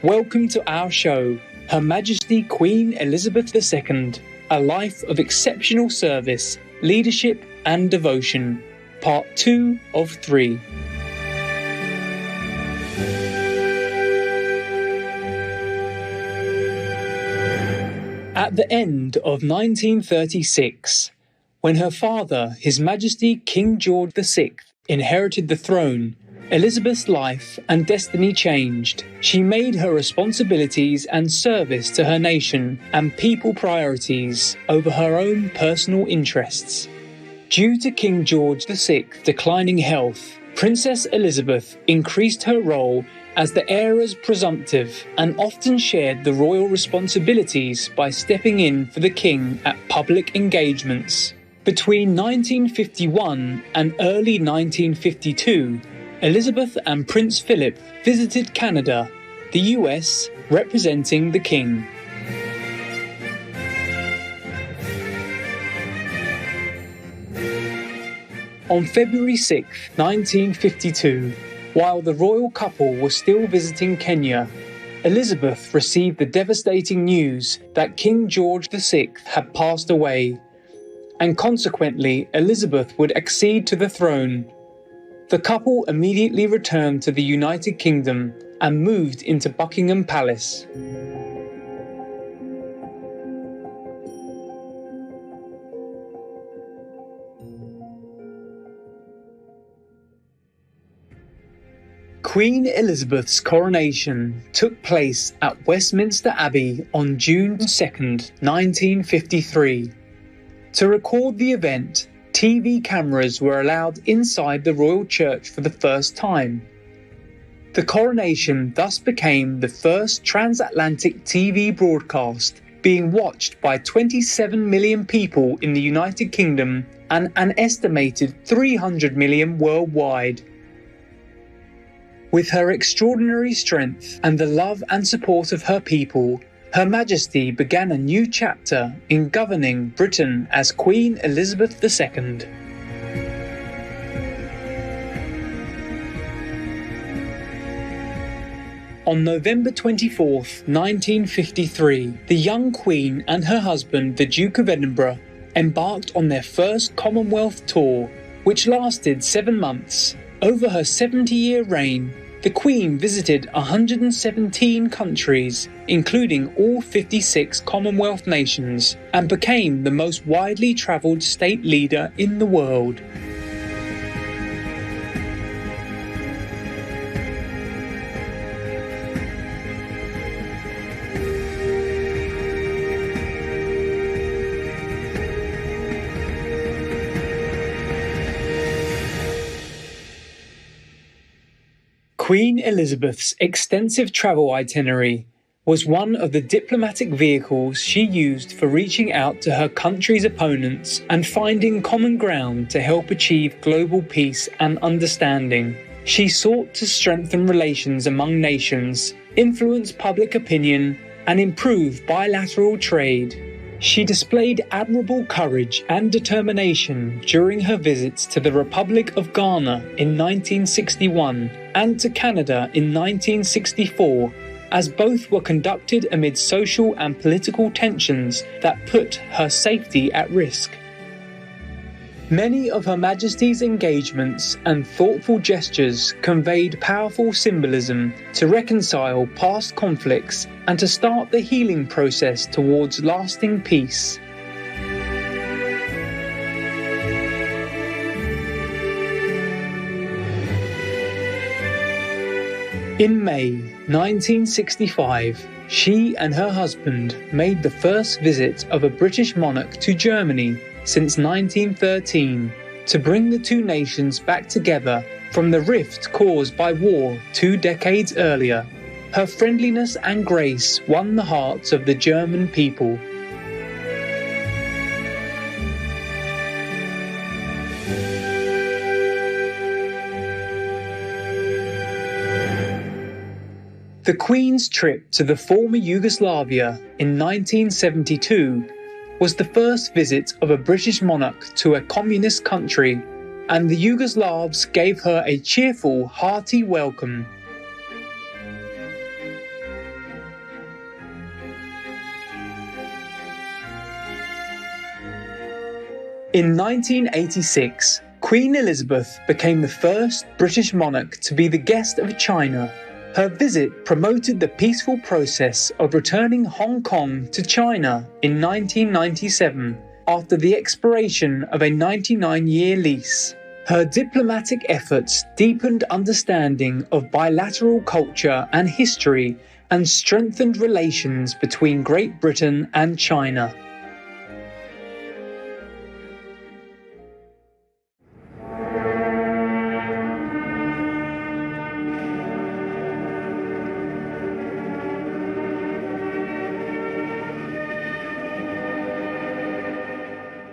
Welcome to our show, Her Majesty Queen Elizabeth II, a life of exceptional service, leadership and devotion, Part 2 of 3. At the end of 1936, when her father, His Majesty King George VI, inherited the throne, Elizabeth's life and destiny changed. She made her responsibilities and service to her nation and people priorities over her own personal interests. Due to King George VI's declining health, Princess Elizabeth increased her role as the heiress presumptive and often shared the royal responsibilities by stepping in for the king at public engagements. Between 1951 and early 1952, Elizabeth and Prince Philip visited Canada, the US representing the king. On February 6, 1952, while the royal couple was still visiting Kenya, Elizabeth received the devastating news that King George VI had passed away, and consequently Elizabeth would accede to the throne. The couple immediately returned to the United Kingdom and moved into Buckingham Palace. Queen Elizabeth's coronation took place at Westminster Abbey on June 2, 1953. To record the event, TV cameras were allowed inside the royal church for the first time. The coronation thus became the first transatlantic TV broadcast, being watched by 27 million people in the United Kingdom and an estimated 300 million worldwide. With her extraordinary strength and the love and support of her people, Her Majesty began a new chapter in governing Britain as Queen Elizabeth II. On November 24, 1953, the young Queen and her husband, the Duke of Edinburgh, embarked on their first Commonwealth tour, which lasted 7 months. Over her 70-year reign, the Queen visited 117 countries, including all 56 Commonwealth nations, and became the most widely travelled state leader in the world. Queen Elizabeth's extensive travel itinerary was one of the diplomatic vehicles she used for reaching out to her country's opponents and finding common ground to help achieve global peace and understanding. She sought to strengthen relations among nations, influence public opinion, and improve bilateral trade. She displayed admirable courage and determination during her visits to the Republic of Ghana in 1961 and to Canada in 1964, as both were conducted amid social and political tensions that put her safety at risk. Many of Her Majesty's engagements and thoughtful gestures conveyed powerful symbolism to reconcile past conflicts and to start the healing process towards lasting peace. In May 1965, she and her husband made the first visit of a British monarch to Germany since 1913 to bring the two nations back together from the rift caused by war 2 decades earlier. Her friendliness and grace won the hearts of the German people. The Queen's trip to the former Yugoslavia in 1972 was the first visit of a British monarch to a communist country, and the Yugoslavs gave her a cheerful, hearty welcome. In 1986, Queen Elizabeth became the first British monarch to be the guest of China. Her visit promoted the peaceful process of returning Hong Kong to China in 1997 after the expiration of a 99-year lease. Her diplomatic efforts deepened understanding of bilateral culture and history and strengthened relations between Great Britain and China.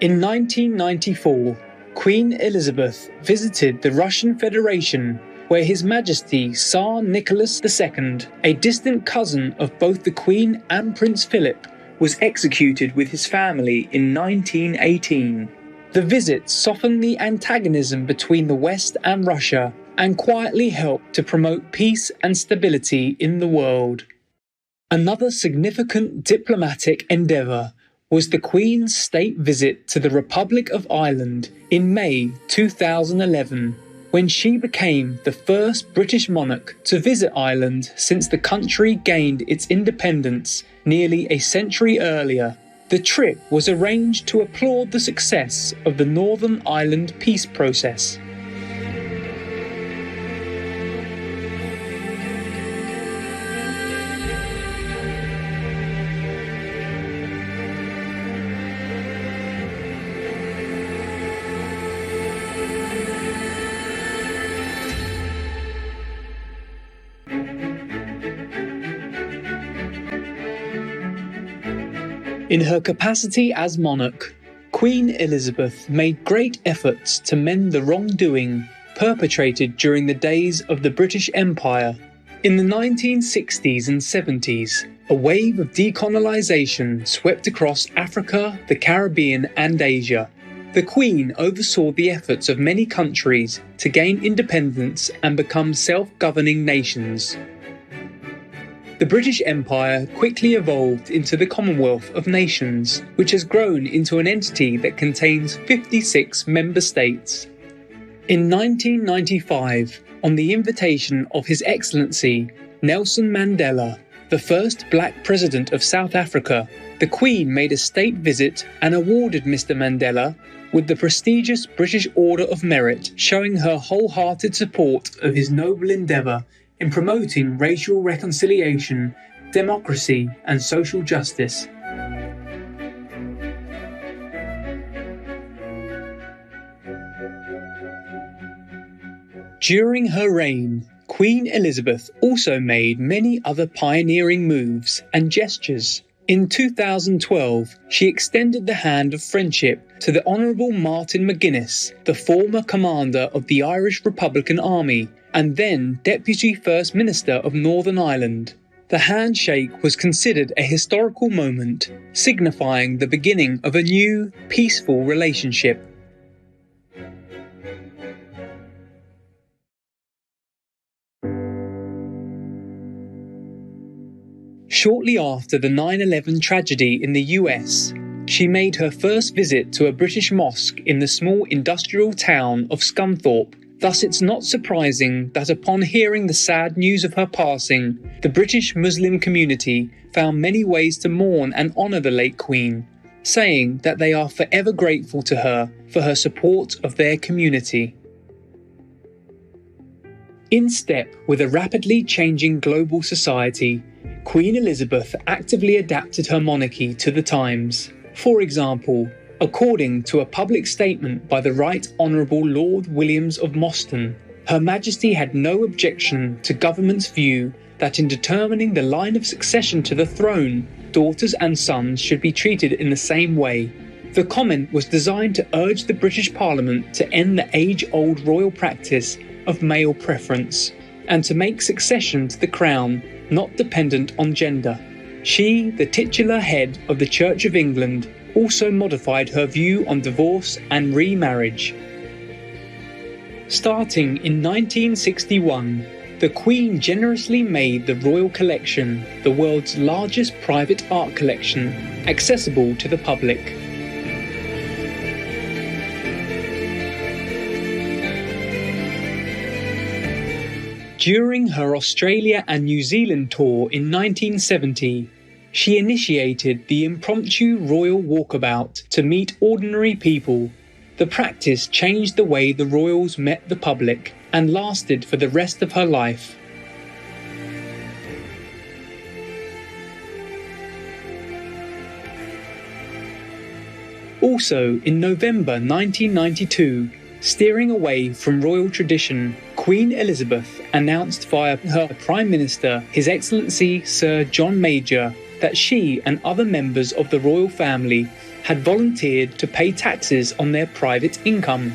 In 1994, Queen Elizabeth visited the Russian Federation, where His Majesty Tsar Nicholas II, a distant cousin of both the Queen and Prince Philip, was executed with his family in 1918. The visit softened the antagonism between the West and Russia and quietly helped to promote peace and stability in the world. Another significant diplomatic endeavour was the Queen's state visit to the Republic of Ireland in May 2011, when she became the first British monarch to visit Ireland since the country gained its independence nearly a century earlier. The trip was arranged to applaud the success of the Northern Ireland peace process. In her capacity as monarch, Queen Elizabeth made great efforts to mend the wrongdoing perpetrated during the days of the British Empire. In the 1960s and 70s, a wave of decolonisation swept across Africa, the Caribbean and Asia. The Queen oversaw the efforts of many countries to gain independence and become self-governing nations. The British Empire quickly evolved into the Commonwealth of Nations, which has grown into an entity that contains 56 member states. In 1995, on the invitation of His Excellency Nelson Mandela, the first black president of South Africa, the Queen made a state visit and awarded Mr. Mandela with the prestigious British Order of Merit, showing her wholehearted support of his noble endeavour in promoting racial reconciliation, democracy and social justice. During her reign, Queen Elizabeth also made many other pioneering moves and gestures. In 2012, she extended the hand of friendship to the Honourable Martin McGuinness, the former commander of the Irish Republican Army and then Deputy First Minister of Northern Ireland. The handshake was considered a historical moment, signifying the beginning of a new, peaceful relationship. Shortly after the 9/11 tragedy in the US, she made her first visit to a British mosque in the small industrial town of Scunthorpe. Thus, it's not surprising that upon hearing the sad news of her passing, the British Muslim community found many ways to mourn and honour the late Queen, saying that they are forever grateful to her for her support of their community. In step with a rapidly changing global society, Queen Elizabeth actively adapted her monarchy to the times. For example, according to a public statement by the Right Honourable Lord Williams of Mostyn, Her Majesty had no objection to government's view that in determining the line of succession to the throne, daughters and sons should be treated in the same way. The comment was designed to urge the British Parliament to end the age-old royal practice of male preference, and to make succession to the crown not dependent on gender. She, the titular head of the Church of England, also modified her view on divorce and remarriage. Starting in 1961, the Queen generously made the Royal Collection, the world's largest private art collection, accessible to the public. During her Australia and New Zealand tour in 1970, she initiated the impromptu royal walkabout to meet ordinary people. The practice changed the way the royals met the public and lasted for the rest of her life. Also, in November 1992, steering away from royal tradition, Queen Elizabeth announced via her Prime Minister, His Excellency Sir John Major, that she and other members of the royal family had volunteered to pay taxes on their private income.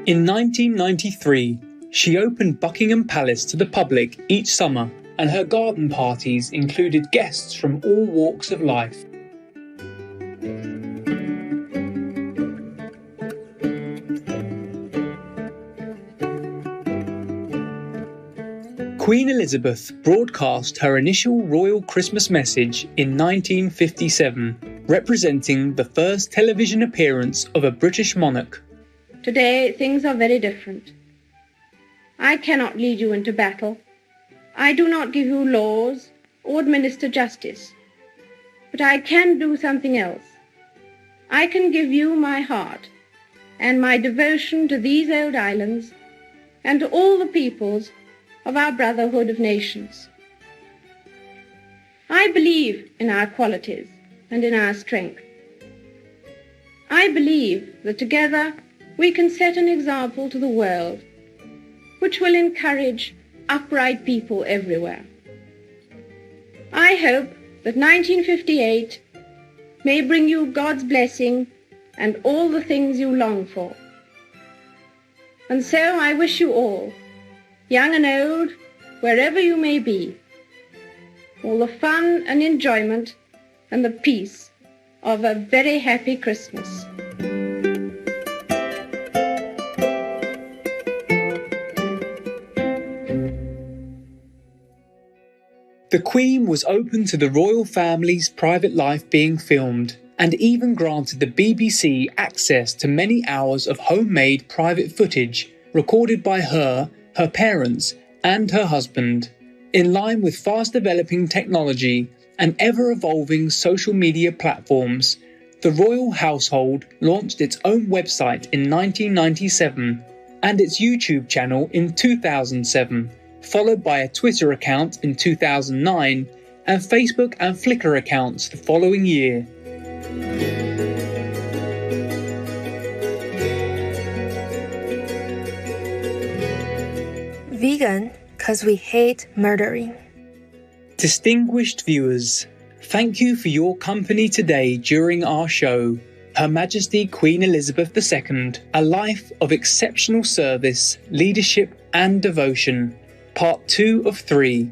In 1993, she opened Buckingham Palace to the public each summer, and her garden parties included guests from all walks of life. Queen Elizabeth broadcast her initial royal Christmas message in 1957, representing the first television appearance of a British monarch. Today, things are very different. I cannot lead you into battle. I do not give you laws or administer justice. But I can do something else. I can give you my heart and my devotion to these old islands and to all the peoples of our brotherhood of nations. I believe in our qualities and in our strength. I believe that together we can set an example to the world which will encourage upright people everywhere. I hope that 1958 may bring you God's blessing and all the things you long for. And so I wish you all, young and old, wherever you may be, all the fun and enjoyment and the peace of a very happy Christmas. The Queen was open to the royal family's private life being filmed, and even granted the BBC access to many hours of homemade private footage recorded by her parents, and her husband. In line with fast-developing technology and ever-evolving social media platforms, the royal household launched its own website in 1997 and its YouTube channel in 2007, followed by a Twitter account in 2009 and Facebook and Flickr accounts the following year. Vegan, 'cause we hate murdering. Distinguished viewers, thank you for your company today during our show, Her Majesty Queen Elizabeth II, A Life of Exceptional Service, Leadership and Devotion, Part 2 of 3.